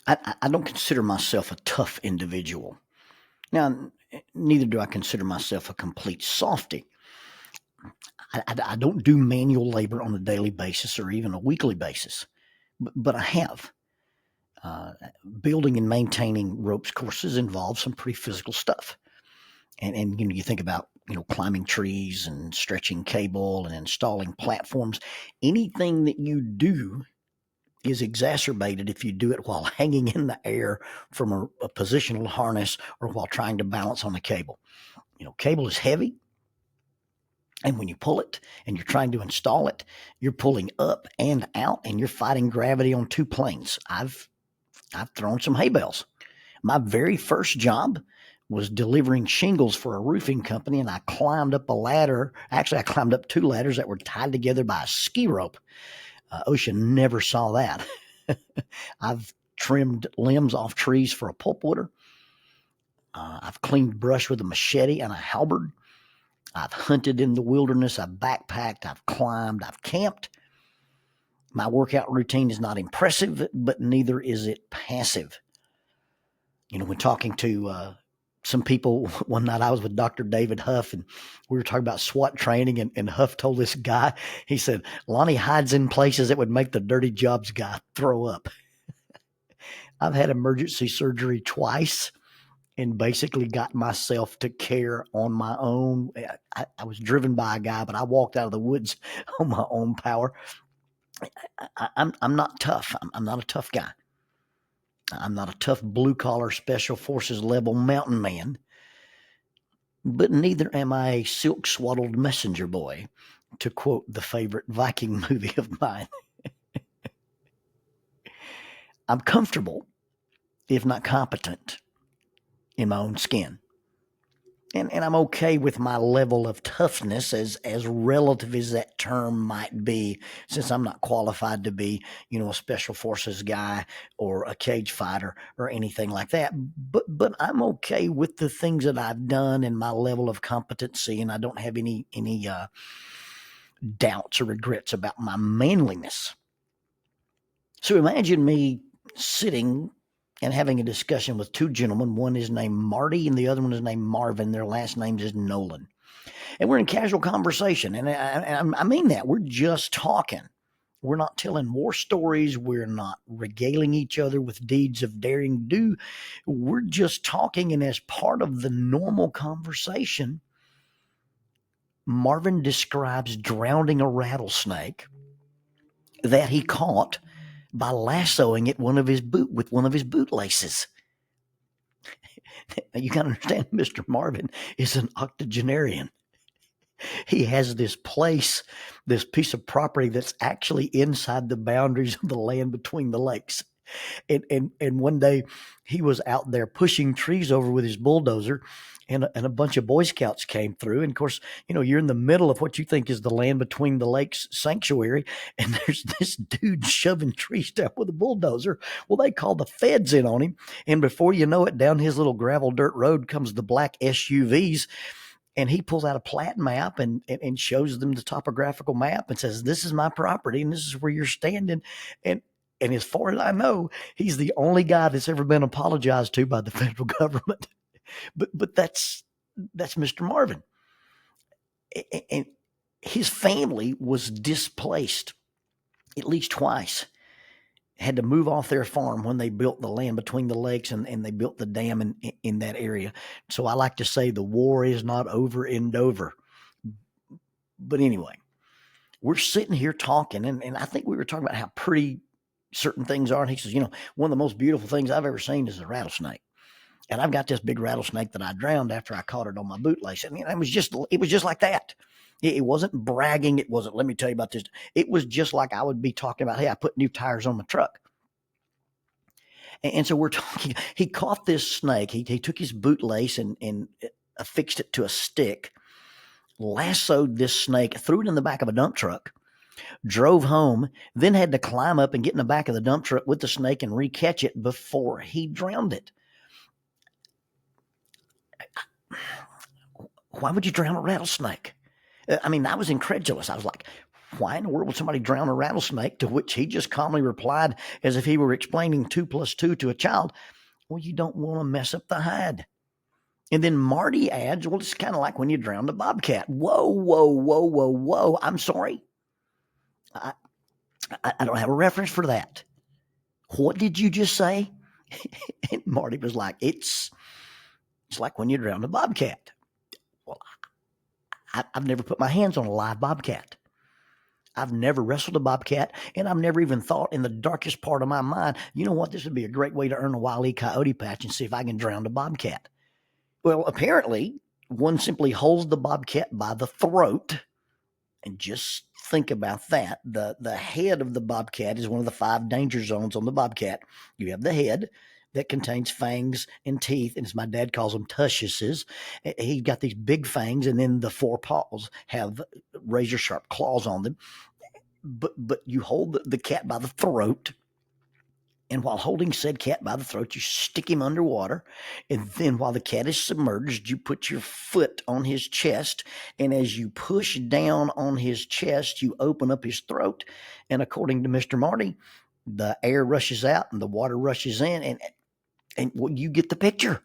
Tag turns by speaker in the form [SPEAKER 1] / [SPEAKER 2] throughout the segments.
[SPEAKER 1] I don't consider myself a tough individual. Now, neither do I consider myself a complete softy. I don't do manual labor on a daily basis or even a weekly basis, but I have. Uh, Building and maintaining ropes courses involves some pretty physical stuff. And you think about climbing trees and stretching cable and installing platforms. Anything that you do is exacerbated if you do it while hanging in the air from a positional harness or while trying to balance on a cable. Cable is heavy, and when you pull it and you're trying to install it, you're pulling up and out, and you're fighting gravity on two planes. I've thrown some hay bales. My very first job was delivering shingles for a roofing company, and I climbed up a ladder. Actually, I climbed up two ladders that were tied together by a ski rope. OSHA never saw that. I've trimmed limbs off trees for a pulpwooder. I've cleaned brush with a machete and a halberd. I've hunted in the wilderness. I've backpacked. I've climbed. I've camped. My workout routine is not impressive, but neither is it passive. When talking to some people one night, I was with Dr. David Huff, and we were talking about SWAT training, and Huff told this guy, he said, Lonnie hides in places that would make the dirty jobs guy throw up. I've had emergency surgery twice and basically got myself to care on my own. I was driven by a guy, but I walked out of the woods on my own power. I'm not tough. I'm not a tough guy. I'm not a tough blue collar special forces level mountain man, but neither am I a silk swaddled messenger boy, to quote the favorite Viking movie of mine. I'm comfortable, if not competent, in my own skin. And I'm okay with my level of toughness, as relative as that term might be, since I'm not qualified to be, a special forces guy or a cage fighter or anything like that. But I'm okay with the things that I've done and my level of competency, and I don't have any doubts or regrets about my manliness. So imagine me sitting and having a discussion with two gentlemen. One is named Marty and the other one is named Marvin. Their last names is Nolan. And we're in casual conversation. And I mean that. We're just talking. We're not telling war stories. We're not regaling each other with deeds of daring do. We're just talking. And as part of the normal conversation, Marvin describes drowning a rattlesnake that he caught by lassoing it with one of his bootlaces. You got to understand, Mr. Marvin is an octogenarian. He has this place, this piece of property that's actually inside the boundaries of the land between the lakes. And one day he was out there pushing trees over with his bulldozer, and a bunch of Boy Scouts came through. And of course, you're in the middle of what you think is the land between the lakes sanctuary, and there's this dude shoving trees down with a bulldozer. Well, they called the feds in on him, and before you know it, down his little gravel dirt road comes the black SUVs. And he pulls out a plat map and shows them the topographical map and says, "This is my property, and this is where you're standing." And and as far as I know, he's the only guy that's ever been apologized to by the federal government. But that's Mr. Marvin. And his family was displaced at least twice. Had to move off their farm when they built the land between the lakes, and they built the dam in that area. So I like to say the war is not over in Dover. But anyway, we're sitting here talking, and I think we were talking about how pretty certain things are. And he says, one of the most beautiful things I've ever seen is a rattlesnake. And I've got this big rattlesnake that I drowned after I caught it on my bootlace. And it was just like that. It wasn't bragging. It wasn't, let me tell you about this. It was just like I would be talking about, hey, I put new tires on my truck. And so we're talking, he caught this snake. He took his bootlace and affixed it to a stick, lassoed this snake, threw it in the back of a dump truck, drove home, then had to climb up and get in the back of the dump truck with the snake and recatch it before he drowned it. Why would you drown a rattlesnake? I mean, I was incredulous. I was like, Why in the world would somebody drown a rattlesnake? To which he just calmly replied, as if he were explaining 2 plus 2 to a child, well, you don't want to mess up the hide. And then Marty adds, well, it's kind of like when you drowned a bobcat. Whoa, whoa, whoa, whoa, whoa. I'm sorry. I don't have a reference for that. What did you just say? And Marty was like, it's like when you drowned a bobcat. Well, I've never put my hands on a live bobcat. I've never wrestled a bobcat, and I've never even thought in the darkest part of my mind, you know what, this would be a great way to earn a Wile E. Coyote patch and see if I can drown a bobcat. Well, apparently, one simply holds the bobcat by the throat, and just think about that. The head of the bobcat is one of the 5 danger zones on the bobcat. You have the head that contains fangs and teeth, and as my dad calls them, tushuses. He's got these big fangs, and then the 4 paws have razor sharp claws on them. But you hold the cat by the throat, and while holding said cat by the throat, you stick him underwater, and then while the cat is submerged, you put your foot on his chest, and as you push down on his chest, you open up his throat, and according to Mr. Marty, the air rushes out and the water rushes in, and well, you get the picture.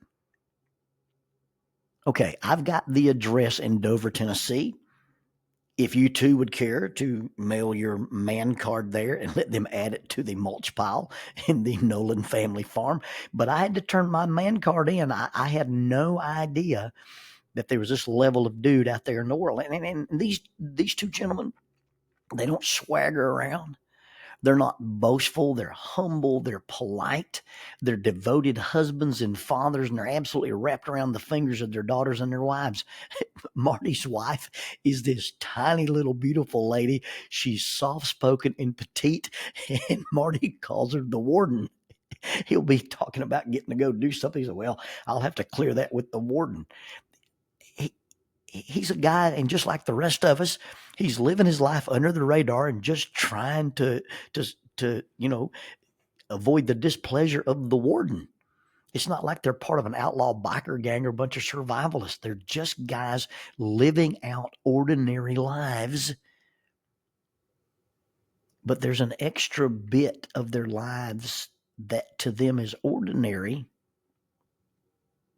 [SPEAKER 1] Okay, I've got the address in Dover, Tennessee. If you too would care to mail your man card there and let them add it to the mulch pile in the Nolan family farm. But I had to turn my man card in. I had no idea that there was this level of dude out there in the world. And these 2 gentlemen, they don't swagger around. They're not boastful. They're humble. They're polite. They're devoted husbands and fathers, and they're absolutely wrapped around the fingers of their daughters and their wives. Marty's wife is this tiny little beautiful lady. She's soft-spoken and petite, and Marty calls her the warden. He'll be talking about getting to go do something. He said, well, I'll have to clear that with the warden. He's a guy, and just like the rest of us, he's living his life under the radar and just trying to avoid the displeasure of the warden. It's not like they're part of an outlaw biker gang or a bunch of survivalists. They're just guys living out ordinary lives. But there's an extra bit of their lives that to them is ordinary,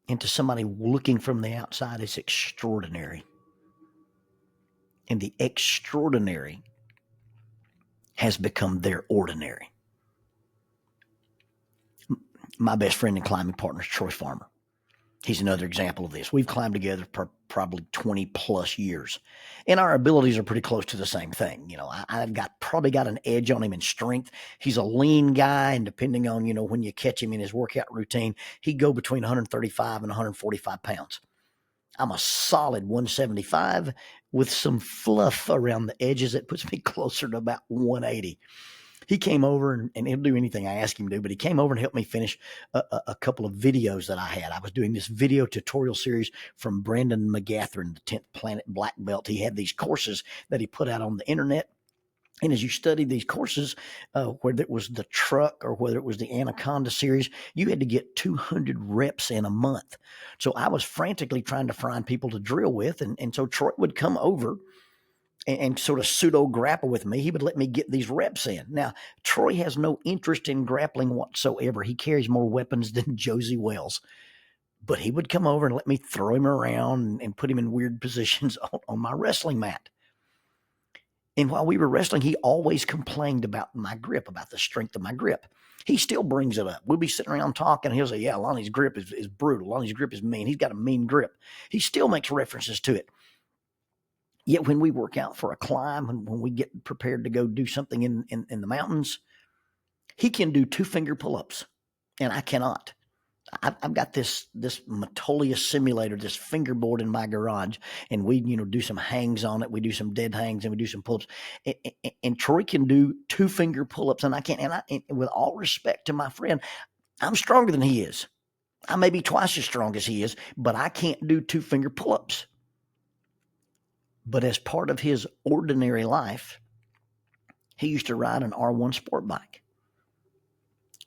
[SPEAKER 1] and to somebody looking from the outside is extraordinary. And the extraordinary has become their ordinary. My best friend and climbing partner is Troy Farmer. He's another example of this. We've climbed together for probably 20 plus years, and our abilities are pretty close to the same thing. I've probably got an edge on him in strength. He's a lean guy, and depending on, when you catch him in his workout routine, he'd go between 135 and 145 pounds. I'm a solid 175 with some fluff around the edges that puts me closer to about 180. He came over, and he'll do anything I ask him to do, but he came over and helped me finish a couple of videos that I had. I was doing this video tutorial series from Brandon McGathern, the 10th Planet Black Belt. He had these courses that he put out on the internet. And as you study these courses, whether it was the truck or whether it was the Anaconda series, you had to get 200 reps in a month. So I was frantically trying to find people to drill with. And so Troy would come over and sort of pseudo grapple with me. He would let me get these reps in. Now, Troy has no interest in grappling whatsoever. He carries more weapons than Josie Wells. But he would come over and let me throw him around and put him in weird positions on my wrestling mat. And while we were wrestling, he always complained about my grip, about the strength of my grip. He still brings it up. We'll be sitting around talking, and he'll say, yeah, Lonnie's grip is brutal. Lonnie's grip is mean. He's got a mean grip. He still makes references to it. Yet when we work out for a climb, and when we get prepared to go do something in the mountains, he can do 2-finger pull-ups, and I cannot. I've got this Matolia simulator, this fingerboard in my garage, and we do some hangs on it. We do some dead hangs, and we do some pull-ups. And Troy can do 2-finger pull-ups, and I can't. And with all respect to my friend, I'm stronger than he is. I may be twice as strong as he is, but I can't do 2-finger pull-ups. But as part of his ordinary life, he used to ride an R1 sport bike.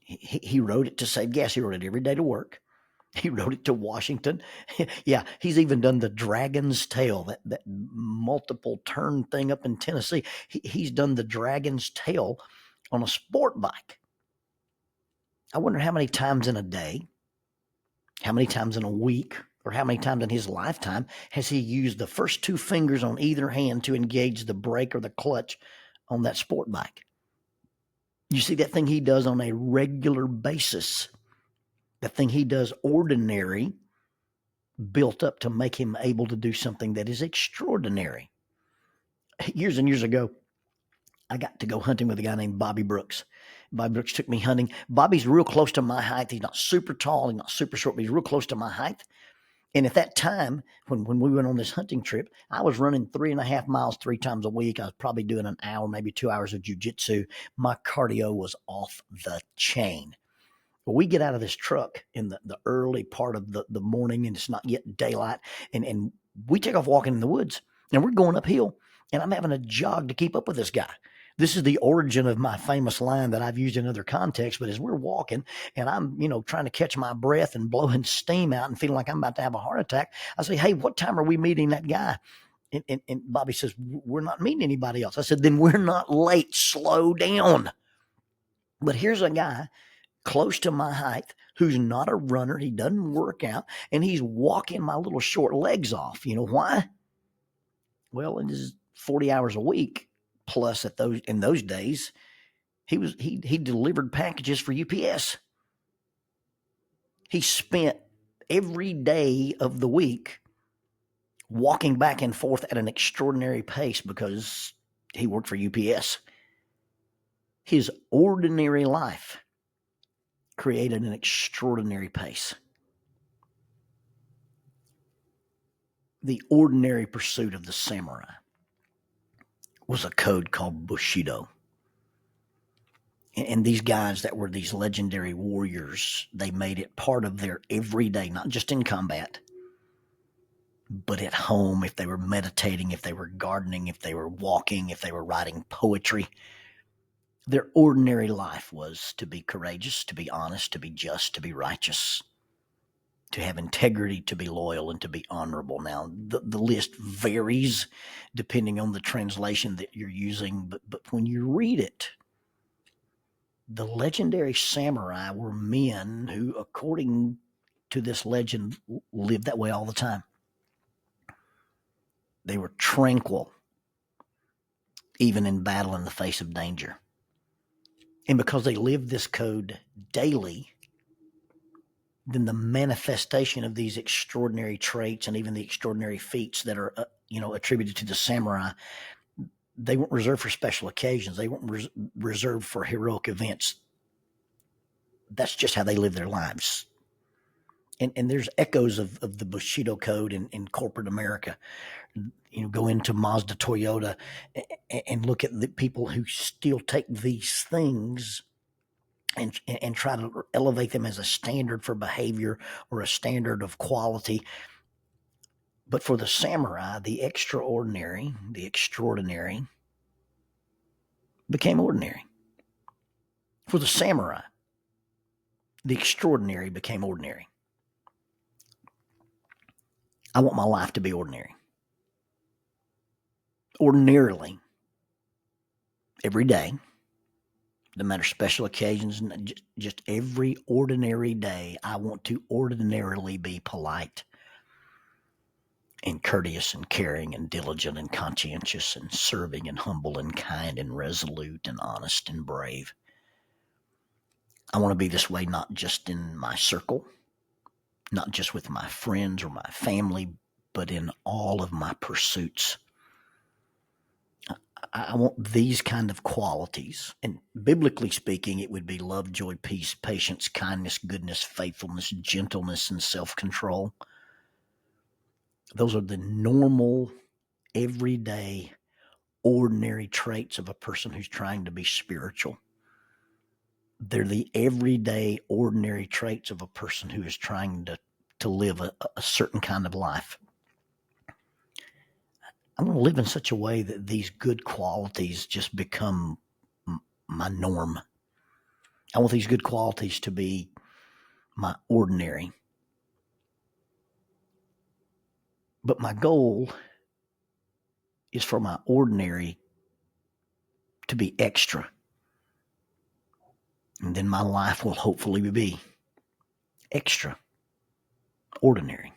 [SPEAKER 1] He rode it to save gas. He rode it every day to work. He rode it to Washington. Yeah, he's even done the Dragon's Tail, that multiple turn thing up in Tennessee. He's done the Dragon's Tail on a sport bike. I wonder how many times in a day, how many times in a week, or how many times in his lifetime has he used the first two fingers on either hand to engage the brake or the clutch on that sport bike. You see that thing he does on a regular basis, the thing he does ordinary, built up to make him able to do something that is extraordinary. Years and years ago, I got to go hunting with a guy named Bobby Brooks. Bobby Brooks took me hunting. Bobby's real close to my height. He's not super tall, he's not super short, but he's real close to my height. And at that time, when we went on this hunting trip, I was running 3.5 miles 3 times a week. I was probably doing an hour, maybe 2 hours of jujitsu. My cardio was off the chain. Well, we get out of this truck in the early part of the morning, and it's not yet daylight, and we take off walking in the woods, and we're going uphill, and I'm having a jog to keep up with this guy. This is the origin of my famous line that I've used in other contexts, but as we're walking and I'm, trying to catch my breath and blowing steam out and feeling like I'm about to have a heart attack, I say, hey, what time are we meeting that guy? And Bobby says, we're not meeting anybody else. I said, then we're not late. Slow down. But here's a guy close to my height who's not a runner. He doesn't work out, and he's walking my little short legs off. You know why? Well, it is 40 hours a week. Plus, in those days, he delivered packages for UPS. He spent every day of the week walking back and forth at an extraordinary pace because he worked for UPS. His ordinary life created an extraordinary pace. The ordinary pursuit of the samurai was a code called Bushido. And these guys that were these legendary warriors, they made it part of their everyday, not just in combat, but at home, if they were meditating, if they were gardening, if they were walking, if they were writing poetry. Their ordinary life was to be courageous, to be honest, to be just, to be righteous, to have integrity, to be loyal, and to be honorable. Now, the list varies depending on the translation that you're using, but when you read it, the legendary samurai were men who, according to this legend, lived that way all the time. They were tranquil, even in battle in the face of danger. And because they lived this code daily, then the manifestation of these extraordinary traits and even the extraordinary feats that are, attributed to the samurai, they weren't reserved for special occasions. They weren't reserved for heroic events. That's just how they live their lives. And there's echoes of the Bushido code in corporate America. Go into Mazda, Toyota, and look at the people who still take these things and try to elevate them as a standard for behavior or a standard of quality. But for the samurai, the extraordinary became ordinary. For the samurai, the extraordinary became ordinary. I want my life to be ordinary. Ordinarily, every day, no matter special occasions, just every ordinary day, I want to ordinarily be polite and courteous and caring and diligent and conscientious and serving and humble and kind and resolute and honest and brave. I want to be this way not just in my circle, not just with my friends or my family, but in all of my pursuits. I want these kind of qualities. And biblically speaking, it would be love, joy, peace, patience, kindness, goodness, faithfulness, gentleness, and self-control. Those are the normal, everyday, ordinary traits of a person who's trying to be spiritual. They're the everyday, ordinary traits of a person who is trying to live a certain kind of life. I want to live in such a way that these good qualities just become my norm. I want these good qualities to be my ordinary. But my goal is for my ordinary to be extra. And then my life will hopefully be extraordinary.